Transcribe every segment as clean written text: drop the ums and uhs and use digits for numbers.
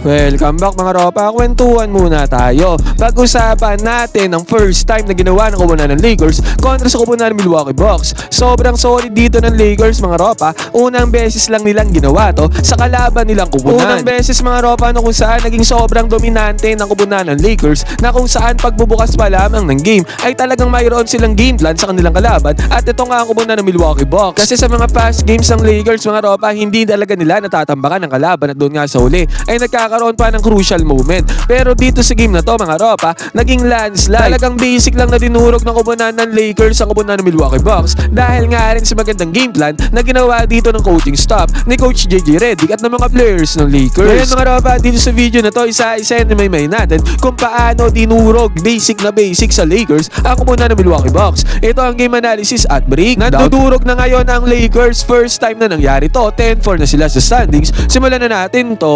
Welcome back mga ropa, kwentuhan muna tayo. Pag-usapan natin ang first time na ginawa ng kupunan ng Lakers kontra sa kupunan ng Milwaukee Bucks. Sobrang solid dito ng Lakers mga ropa. Unang beses lang nilang ginawa to sa kalaban nilang kupunan. Unang beses mga ropa na kung saan naging sobrang dominante ng kupunan ng Lakers, na kung saan pagbubukas pa lamang ng game ay talagang mayroon silang game plan sa kanilang kalaban. At ito nga ang kupunan ng Milwaukee Bucks. Kasi sa mga fast games ng Lakers mga ropa, hindi talaga nila natatambakan ng kalaban, at doon nga sa huli ay nagkakaroon pa ng crucial moment. Pero dito sa game na to mga ropa, naging landslide. Talagang basic lang na dinurog ng kupunan ng Lakers ang kupunan ng Milwaukee Bucks, dahil nga rin sa magandang game plan na ginawa dito ng coaching staff ni Coach JJ Redick at ng mga players ng Lakers. Ngayon mga ropa, dito sa video na to, isa-isa may natin kung paano dinurog basic sa Lakers ang kupunan ng Milwaukee Bucks. Ito ang game analysis at breakdown. Nandudurog na ngayon ang Lakers, first time na nangyari to. 10-4 na sila sa standings. Simulan na natin to.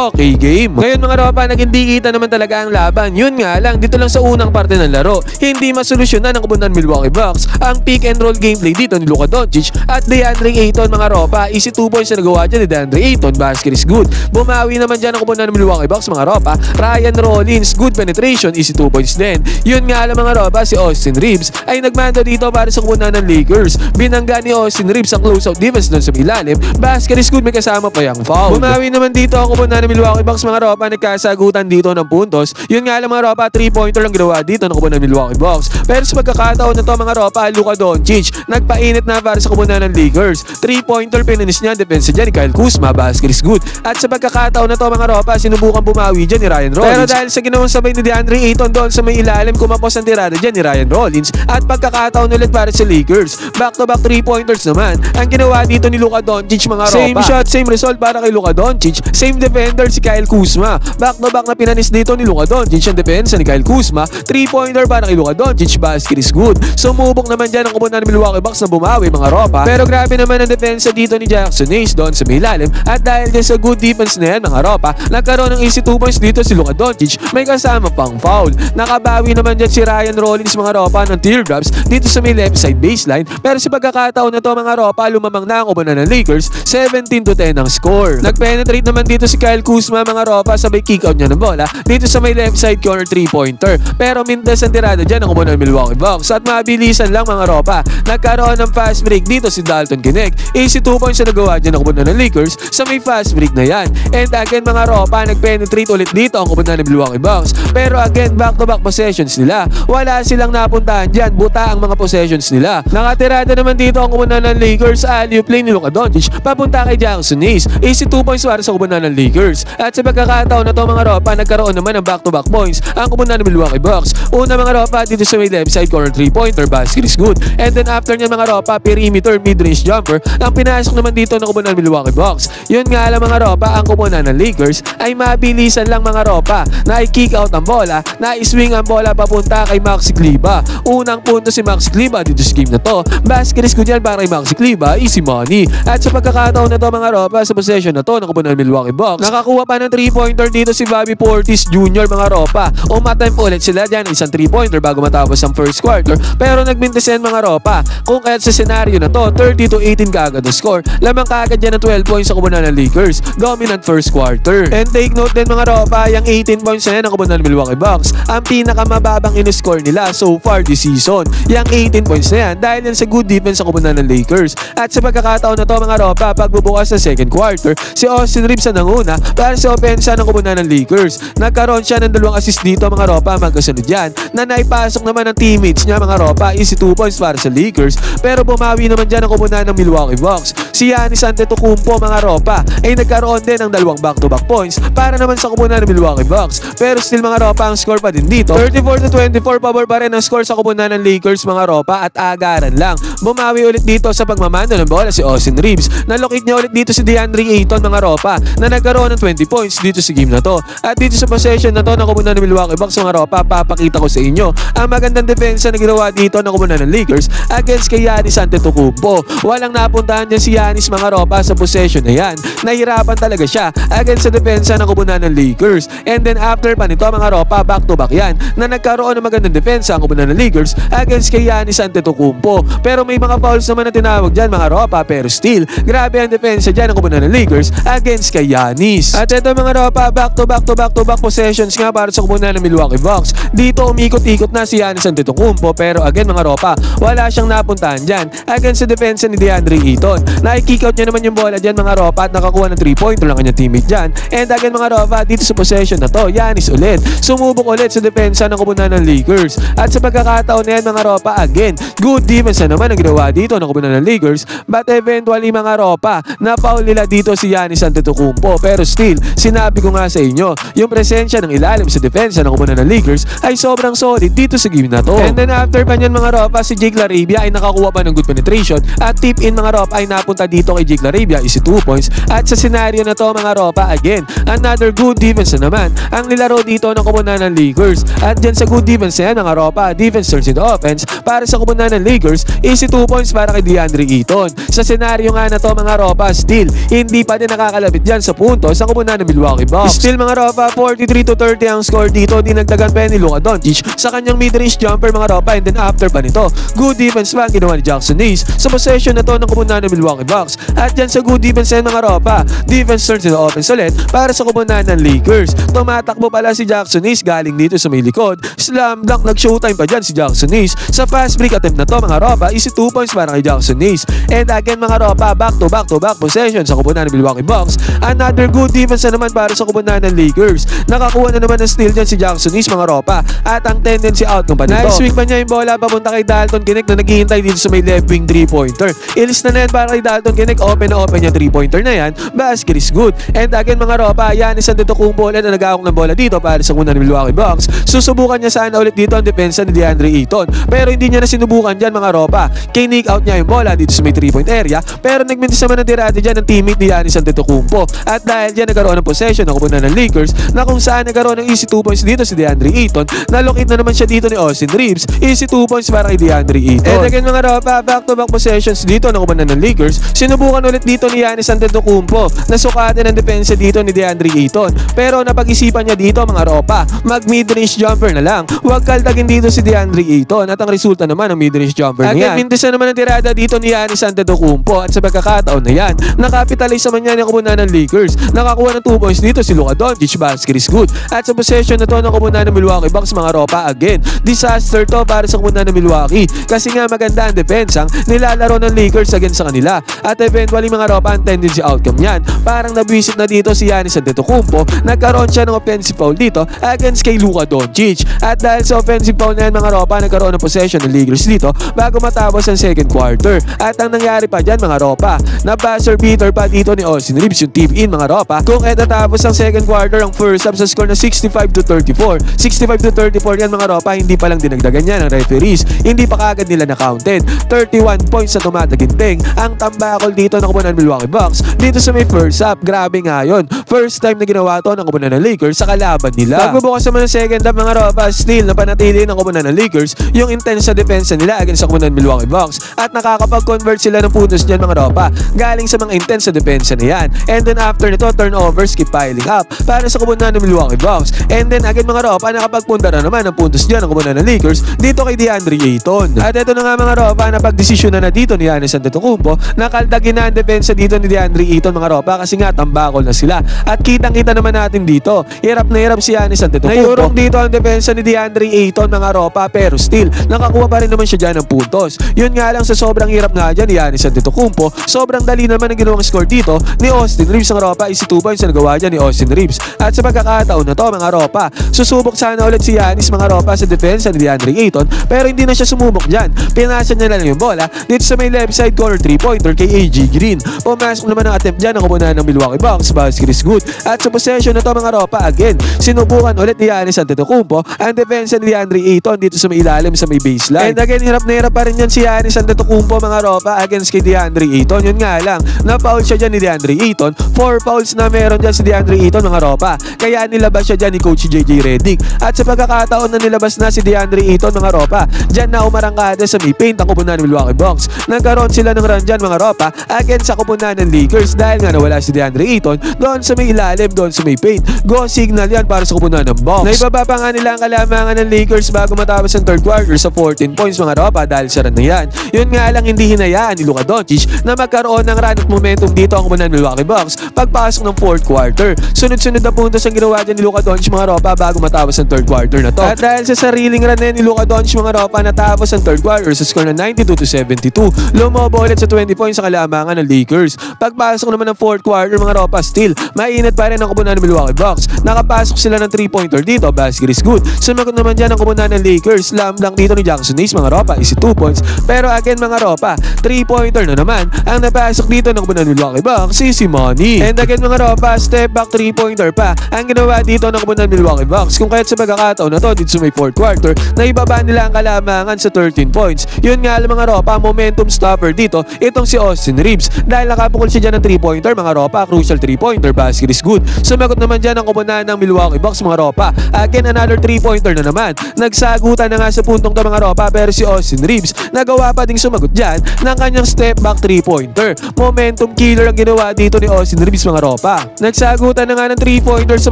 Okay game. Ngayon mga ropa, naging kita naman talaga ang laban. Yun nga lang, dito lang sa unang parte ng laro, hindi masolusyonan ng kupunan ng Milwaukee Bucks ang pick and roll gameplay dito ni Luka Doncic at DeAndre Ayton mga ropa. Easy 2 points na nagawa dyan ni DeAndre Ayton. Basket is good. Bumawi naman dyan ang kupunan ng Milwaukee Bucks mga ropa. Ryan Rollins, good penetration, easy 2 points din. Yun nga lang mga ropa, si Austin Reeves ay nagmando dito para sa kupunan ng Lakers. Binangga ni Austin Reeves ang closeout defense doon sa ilalim. Basket is good, may kasama pa yung foul. Bumawi naman dito ang kupunan ng Milwaukee Bucks mga ropa, nagkasagutan dito ng puntos. Yun nga lang mga ropa, 3-pointer lang ginawa dito ng kupunan ng Milwaukee Bucks. Pero sa pagkakataon na to mga ropa, Luka Doncic nagpainit na para sa kupunan ng Lakers. 3-pointer pinanis niya, depensa dyan ni Kyle Kuzma, basket is good. At sa pagkakataon na to mga ropa, sinubukan bumawi dyan ni Ryan Rollins. Pero dahil sa ginawang sabay ni DeAndre Ayton doon sa may ilalim, kumapos ang tirada dyan ni Ryan Rollins. At pagkakataon ulit para sa Lakers, back-to-back 3-pointers naman ang ginawa dito ni Luka Doncic mga ropa. Same shot, same result para kay Luka Doncic. Same defender si Kyle Kuzma. Back-to-back na pinanis dito ni Luka Doncic ang depensa ni Kyle Kuzma. 3-pointer para kay Luka Doncic, basket is good. Sumubok naman dyan ang kupunan ng Milwaukee Bucks na bumawi mga ropa. Pero grabe naman ang depensa dito ni Jackson Hayes doon sa may ilalim. At dahil din sa good defense na yan mga ropa, nagkaroon ng easy 2 points dito si Luka Doncic, may kasama pang foul. Nakabawi naman dyan si Ryan Rollins mga ropa ng teardrops dito sa may left side baseline. Pero sa pagkakataon na to mga ropa, lumamang na ang kupunan ng Lakers, 17-10 ang score. Nagpenetrate naman dito si Kyle Kuzma mga ropa, sabay kick out niya ng bola dito sa may left side corner 3-pointer. Pero mintes ang tirada dyan ang kupunan ng Milwaukee Bucks. At mabilisan lang mga ropa, nagkaroon ng fast break dito si Dalton Knecht. Easy 2 points na nagawa dyan ang kupunan ng Lakers sa may fast break na yan. And again mga ropa, nagpenetrate ulit dito ang kupunan ng Milwaukee Bucks. Pero again, back-to-back possessions nila. Wala silang napuntahan dyan, buta ang mga possessions nila. Nakatirada naman dito ang kupunan ng Lakers, alley-oop play ni Luka Doncic papunta kay Jackson Hayes. Easy 2 points para sa kupunan ng Lakers. At sa pagkakataon na to mga ropa, nagkaroon naman ng back-to-back points ang kupunan ng Milwaukee Bucks. Una mga ropa, dito sa may left side corner 3-pointer, basket is good. And then after niya mga ropa, perimeter mid-range jumper ang pinasok naman dito ng kupunan ng Milwaukee Bucks. Yun nga lang mga ropa, ang kupunan ng Lakers ay mabilisan lang mga ropa na i-kick out ang bola, na i-swing ang bola papunta kay Maxi Kleber. Unang punto si Maxi Kleber dito sa game na to. Basket is good yan para kay Maxi Kleber, easy money. At sa pagkakataon na to mga ropa, sa possession na to ng kupunan ng Milwaukee Bucks, nakakuha pa ng 3-pointer dito si Bobby Portis Jr. mga ropa. Umatime ulit sila dyan isang 3-pointer bago matapos ang first quarter. Pero nagbintisan mga ropa, kung kaya't sa senaryo na to, 30-18 kaagad ang score. Lamang kaagad yan ng 12 points sa kupunan ng Lakers. Dominant first quarter. And take note din mga ropa, yung 18 points na yan ang kupunan ng Milwaukee Bucks, ang pinakamababang in-score nila so far this season. Yung 18 points na yan dahil yan sa good defense sa kupunan ng Lakers. At sa pagkakataon na to mga ropa, pagbubukas sa second quarter, si Austin Reeves ang nanguna para sa opensa ng kupunan ng Lakers. Nagkaroon siya ng 2 assist dito mga ropa, magkasunod yan, na naipasok naman ng teammates niya mga ropa, easy 2 points para sa Lakers. Pero bumawi naman dyan ang kupunan ng Milwaukee Bucks. Si Giannis Antetokounmpo mga ropa ay nagkaroon din ng 2 back-to-back points para naman sa kupunan ng Milwaukee Bucks. Pero still mga ropa, ang score pa din dito, 34-24, pabor pa rin ang score sa kupunan ng Lakers mga ropa, at agaran lang. Bumawi ulit dito sa pagmamando ng bola si Austin Reeves. Nalokit niya ulit dito si DeAndre Ayton mga ropa, na nagkaroon ng 20 points dito sa game na to. At dito sa possession na to ng kupunan ng Milwaukee Bucks mga ropa, papakita ko sa inyo ang magandang depensa na ginawa dito ng kupunan ng Lakers against kay Giannis Antetokounmpo. Walang napuntahan dyan si Giannis mga ropa sa possession na yan. Nahirapan talaga siya against sa depensa ng kupunan ng Lakers. And then after pa nito mga ropa, back-to-back yan, na nagkaroon ng magandang depensa ang kupunan ng Lakers against kay Giannis Antetokounmpo. Pero may mga fouls naman na tinawag dyan mga ropa, pero still, grabe ang depensa dyan ng kupunan ng Lakers against kay Giannis. At ito eto mga ropa, back-to-back possessions nga para sa kupunan ng Milwaukee Bucks. Dito umikot-ikot na si Giannis Antetokounmpo pero again mga ropa, wala siyang napuntahan dyan against sa depensa ni DeAndre Ayton. Nai-kick out niya naman yung bola dyan mga ropa at nakakuha ng 3-pointer lang kanyang teammate dyan. And again mga ropa, dito sa possession na to, Giannis ulit. Sumubok ulit sa depensa ng kupunan ng Lakers. At sa pagkakataon na yan mga ropa, again, good defense na naman ang ginawa dito ng kupunan ng Lakers. But eventually mga ropa, na-foul nila dito si Giannis Antetokounmpo. Pero still, sinabi ko nga sa inyo, yung presensya ng ilalim sa depensa ng kupunan ng Lakers ay sobrang solid dito sa game na to. And then after pa nyan mga ropa, si Jake LaRavia ay nakakuha pa ng good penetration at tip in mga ropa ay napunta dito kay Jake LaRavia is 2 points. At sa scenario na to mga ropa, again, another good defense na naman ang nilaro dito ng kupunan ng Lakers. At dyan sa good defense na yan mga ropa, defense turns into offense para sa kupunan ng Lakers is 2 points para kay DeAndre Ayton. Sa scenario nga na to mga ropa, still, hindi pa din nakakalapit dyan sa punto sa kupunan ng Milwaukee Bucks. Still mga ropa, 43-30 ang score dito, dinagdagan pa ni Luka Doncic sa kanyang mid-range jumper mga ropa. And then after pa nito, good defense pa ang ginawa ni Jackson Hayes sa possession na to ng kupunan ng Milwaukee Bucks. At dyan sa good defense na mga ropa, defense turns into offense ulit para sa kupunan ng Lakers. Tumatakbo pala si Jackson Hayes galing dito sa may likod. Slam dunk, nag-showtime pa dyan si Jackson Hayes. Sa fast break attempt na to mga ropa, is 2 points para kay Jackson Hayes. And again mga ropa, back-to-back possession sa kupunan ng Milwaukee Bucks. Another good defense na naman para sa kupunan ng Lakers. Nakakuha na naman ng steal dyan si Jackson Hayes mga ropa. At ang tendency outcome pa nito, nice swing pa niya yung bola papunta kay Dalton Knecht na naghihintay dito sa may left wing 3-pointer. Ilis na yan para kay Dalton Knecht, open na open yung 3-pointer na yan. Basket is good. And again mga ropa, Giannis Antetokounmpo ulit na nag-aawak ng bola dito para sa kupunan ng Milwaukee Bucks. Susubukan niya sana ulit dito ang depensa ni DeAndre Ayton. Pero hindi niya na sinubukan dyan mga ropa. Kinik out niya yung bola dito sa may 3-point area. Pero nagmintis naman ng tirate dyan ng teammate ni Giannis Antetokounmpo. At dahil dyan nagkaroon ng possession ng kupunan ng Lakers na kung saan nagkaroon ng easy 2 points dito si DeAndre Ayton. Nalokit na naman siya dito ni Austin Reeves. Easy 2 points para kay DeAndre Ayton. And again mga ropa, back-to-back possessions dito ng kupunan ng Lakers. Sinubukan ulit dito ni Giannis Antetokounmpo na sukatin ang depensa dito ni DeAndre Ayton. Pero napag-isipan niya dito mga ropa, mag mid-range jumper na lang. Huwag kaldagin dito si DeAndre Ayton. At ang resulta naman ng mid-range jumper niya. Again, mintis na naman ang tirada dito ni Giannis Antetokounmpo. At sa pagkakataon na yan, nakapitalize naman niya ng kupunan ng Lakers. Nakakuha ng 2 points dito si Luka Doncic. Basket is good. At sa possession na to ng kupunan ng Milwaukee Bucks mga ropa, again, disaster to para sa kupunan ng Milwaukee. Kasi nga maganda ang defense ang nilalaro ng Lakers against sa kanila. At eventually mga ropa, ang tendency outcome yan, parang nabwisit na dito si Giannis Antetokounmpo. Nagkaroon siya ng offensive foul dito against kay Luka Doncic. At dahil sa offensive foul na yan mga ropa, nagkaroon ng possession ng Lakers dito bago matapos ang second quarter. At ang nangyari pa dyan mga ropa, na buzzer beater pa dito ni Austin Reeves yung tip in mga ropa. Kung etatapos ang second quarter ang first half sa score na 65-34. 65-34 yan mga ropa, hindi pa lang dinagdagan yan ng referees. Hindi pa kagad nila na-counted. 31 points sa tumataginting ang tambakol dito ng kupunan ng Milwaukee Bucks dito sa may first half. Grabe nga yun. First time na ginawa to ng kupunan ng Lakers sa kalaban nila. Pagbubukas naman ng second half mga ropa, still napanatili ng kupunan ng Lakers yung intense sa depensa nila against sa kupunan ng Milwaukee Bucks. At nakakapag-convert sila ng puntos dyan mga ropa galing sa mga intense sa depensa na yan. And then after nito, turnovers keep piling up para sa kupunan ng Milwaukee Bucks. And then again mga ropa, nakapagpunta na naman ng puntos dyan ng kupunan ng Lakers dito kay DeAndre Ayton. At ito na nga mga ropa, napag-desisyon na dito ni Giannis Antetokounmpo. Nakaldagin na ang depensa dito ni DeAndre Ayton mga ropa kasi nga tambakol na sila. At kitang-kita naman natin dito, hirap na hirap si Giannis Antetokounmpo. Nayurong dito ang depensa ni DeAndre Ayton mga ropa, pero still, nakakuha pa rin naman siya dyan ng puntos. Yun nga lang, sa sobrang hirap nga dyan ni Giannis Antetokounmpo, sobrang dali naman ang ginawang score dito ni Austin Reeves mga ropa, is 2 points na nagawa dyan ni Austin Reeves. At sa pagkakataon na to mga ropa, susubok sana ulit si Giannis mga ropa sa depensa ni DeAndre Ayton, pero hindi na siya sumubok dyan. Pinasa niya na lang yung bola dito sa may left side corner 3-pointer kay AJ Green. Pumasok naman ang attempt dyan ng kupunan ng Milwaukee Bucks. Basket is good. At sa possession na to mga ropa, again, sinubukan ulit ni Giannis Antetokounmpo ang depensa ni DeAndre Ayton dito sa may ilalim sa may baseline. And again, hirap na hirap pa rin yan si Giannis Antetokounmpo mga ropa against kay DeAndre Ayton. Yun nga lang, na-foul siya dyan ni DeAndre Ayton. 4 fouls na meron dyan si DeAndre Ayton mga ropa. Kaya nilabas siya dyan ni Coach JJ Redick. At sa pagkakataon na nilabas na si DeAndre Ayton mga ropa, dyan na umarangkada sa may paint ang kupunan ng Milwaukee Bucks. Nagkaroon sila ng run dyan mga ropa against sa kupunan ng Lakers dahil nga nawala si DeAndre Ayton doon sa may ilalim, doon sa may paint. Go signal yan para sa kupunan ng Bucks. Naibaba pa nga nila ang kalamangan ng Lakers bago matapos ang third quarter sa 14 points mga ropa dahil sa run na yan. Yun nga lang, hindi hinayaan ni Luka Doncic na magkaroon ng run at momentum dito ang kupunan ng Milwaukee Bucks pagpasok ng fourth quarter. quarter. Sunod-sunod na puntos ang ginawa dyan ni Luka Doncic mga ropa bago matapos ang third quarter na to. At dahil sa sariling run na ni Luka Doncic mga ropa natapos ang third quarter sa score na 92-72, lumobo ulit sa 20 points sa kalamangan ng Lakers. Pagpasok naman ng fourth quarter mga ropa, still mainit pa rin ang kupunan ng Milwaukee Bucks. Nakapasok sila ng 3-pointer dito, basket is good. Sumagot naman dyan ang kupunan ng Lakers, slam dunk dito ni Jackson Hayes mga ropa, easy 2 points. Pero again mga ropa, 3-pointer na naman ang napasok dito ng kupunan ng Milwaukee Bucks, si Money. And again mga ropa, step back 3-pointer pa ang ginawa dito ng kupunan ng Milwaukee Bucks. Kung kaya't sa pagkakataon na to dito sa may fourth quarter, naibaba nila ang kalamangan sa 13 points. Yun nga lang mga ropa, momentum stopper dito itong si Austin Reeves. Dahil nakapukol siya dyan ng 3-pointer mga ropa, crucial 3-pointer, basket is good. Sumagot naman dyan ang kupunan ng Milwaukee Bucks mga ropa. Again another 3-pointer na naman. Nagsagutan na nga sa puntong to mga ropa, pero si Austin Reeves nagawa pa ding sumagot dyan ng kanyang step back 3-pointer. Momentum killer ang ginawa dito ni Austin Reeves mga ropa. Nagsagutan na nga ng 3-pointer sa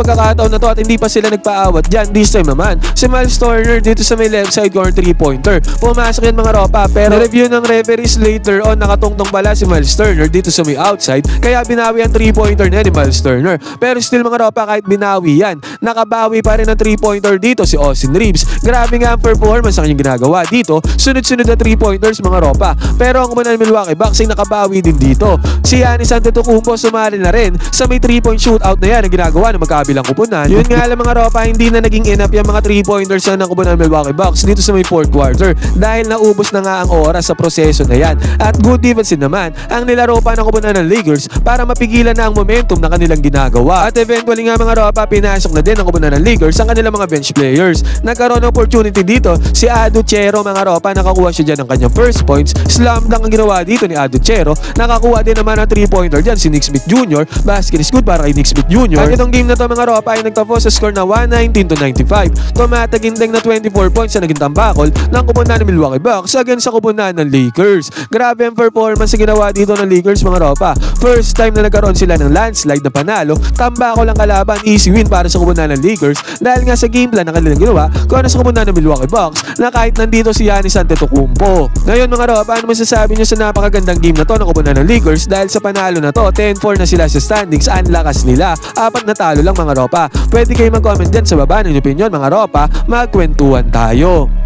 pagkakataon na to at hindi pa sila nagpaawat dyan. This time naman, si Miles Turner dito sa may left side corner 3-pointer. Pumasok yan mga ropa, pero review ng referees later on nakatungtong pala si Miles Turner dito sa may outside, kaya binawi ang 3-pointer na ni Miles Turner. Pero still mga ropa, kahit binawi yan, nakabawi pa rin ang 3-pointer dito si Austin Reeves. Grabe nga ang performance ang kanyang ginagawa dito. Sunod-sunod na 3-pointers mga ropa. Pero ang kumanan ng Milwaukee Bucks ay nakabawi din dito. Si Giannis Antetokounmpo sumali na rin sa may 3-point shootout na yan ang ginagawa ng magkabilang kupunan. Yun nga lang mga ropa, hindi na naging enough yung mga 3-pointers na ng kupunan ng Milwaukee Bucks dito sa may fourth quarter dahil naubos na nga ang oras sa proseso na yan. At good defense din naman ang nilaro pa ng kupunan ng Lakers para mapigilan na ang momentum na kanilang ginagawa. At eventually nga mga ropa, pinasok na din ng kupunan ng Lakers ang kanilang mga bench players. Nagkaroon ng opportunity dito si Aduchero mga ropa, nakakuha siya dyan ng kanyang first points. Slam dunk ang ginawa dito ni Aduchero. Nakakuha din naman ng 3-pointer dyan si Nick Smith Jr. Basket is good para kay Nick Smith Jr. At itong game na to mga ropa ay nagtapos sa score na 119-95. Tumatagindeng na 24 points na naging tambakol ng kupunan ng Milwaukee Bucks against sa kupunan ng Lakers. Grabe ang performance na ginawa dito ng Lakers mga ropa. First time na nagkaroon sila ng landslide na panalo, tambakol ang kalaban, easy win para sa kupunan ng Lakers dahil nga sa game plan na kanilang ginawa kung ano sa kupunan ng Milwaukee Bucks na kahit nandito si Giannis Antetokounmpo. Ngayon mga ropa, ano masasabi nyo sa napakagandang game na to ng kupunan ng Lakers dahil sa panalo na to, 10-4 na sila sa standings, ang lakas nila. 4 na talo lang mga ropa. Pwede kayo mag-comment din sa baba ng opinion mga ropa, magkwentuhan tayo.